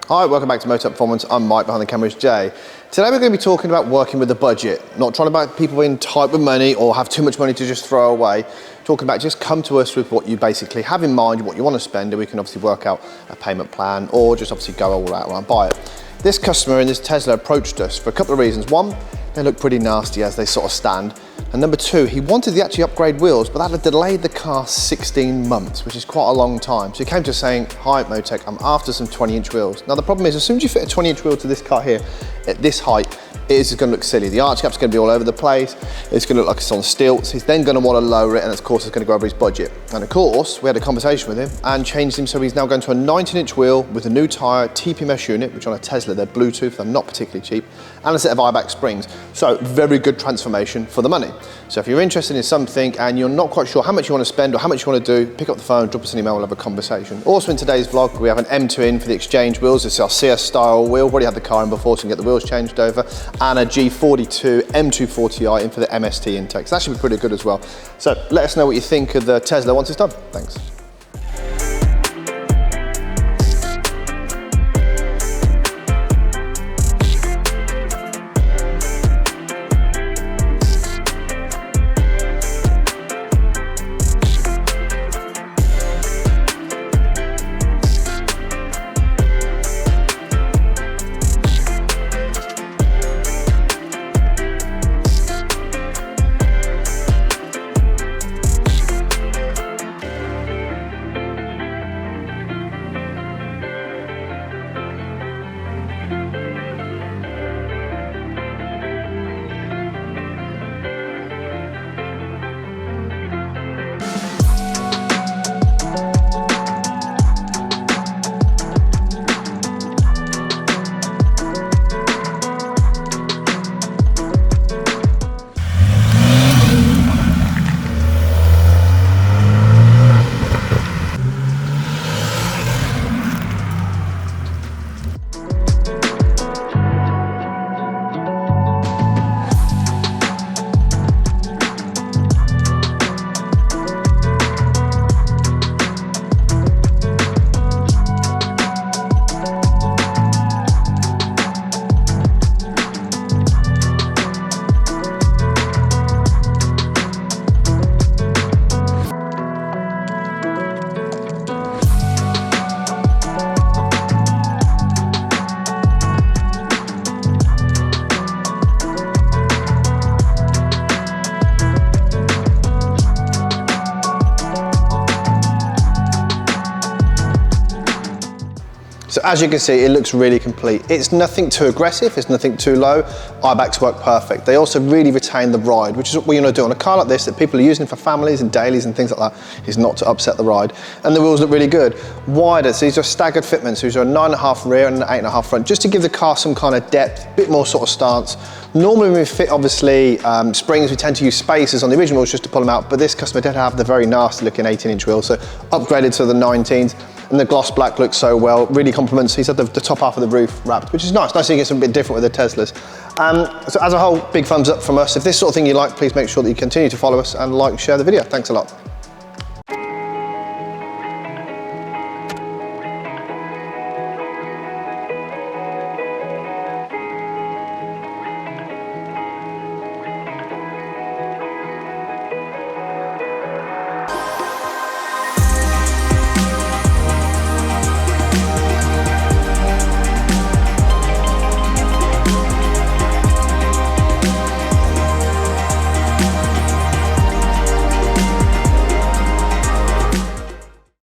Hi, welcome back to Motech Performance. I'm Mike, behind the camera is Jay. Today we're going to be talking about working with a budget, not trying about people being tight with money or have too much money to just throw away. Talking about just come to us with what you basically have in mind, what you want to spend, and we can obviously work out a payment plan or just obviously go all out and buy it. This customer in this Tesla approached us for a couple of reasons. One, they look pretty nasty as they sort of stand. And number two, he wanted to actually upgrade wheels, but that had delayed the car 16 months, which is quite a long time. So he came to us saying, hi Motech, I'm after some 20-inch wheels. Now the problem is, as soon as you fit a 20-inch wheel to this car here, at this height, it is going to look silly. The arch cap's going to be all over the place. It's going to look like it's on stilts. He's then going to want to lower it, and of course it's going to go over his budget. And of course, we had a conversation with him and changed him, so he's now going to a 19-inch wheel with a new tyre, TPMS unit, which on a Tesla, they're Bluetooth, they're not particularly cheap, and a set of I-back springs. So very good transformation for the money. So if you're interested in something and you're not quite sure how much you want to spend or how much you want to do, pick up the phone, drop us an email, we'll have a conversation. Also in today's vlog, we have an M2 in for the exchange wheels. This is our CS style wheel. We've already had the car in before, so we can get the wheels changed over. And a G42 M240i in for the MST intake. So that should be pretty good as well. So let us know what you think of the Tesla once it's done. Thanks. So as you can see, it looks really complete. It's nothing too aggressive, it's nothing too low. I-backs work perfect. They also really retain the ride, which is what you want to do on a car like this that people are using for families and dailies and things like that, is not to upset the ride. And the wheels look really good. Wider, so these are staggered fitments. These are a 9.5 rear and an 8.5 front, just to give the car some kind of depth, a bit more sort of stance. Normally when we fit, obviously, springs, we tend to use spacers on the originals just to pull them out, but this customer did have the very nasty looking 18-inch wheel, so upgraded to the 19s. And the gloss black looks so well, really complements. He's had the top half of the roof wrapped, which is nice. Nice seeing it something a bit different with the Teslas. So as a whole, big thumbs up from us. If this sort of thing you like, please make sure that you continue to follow us and like and share the video. Thanks a lot.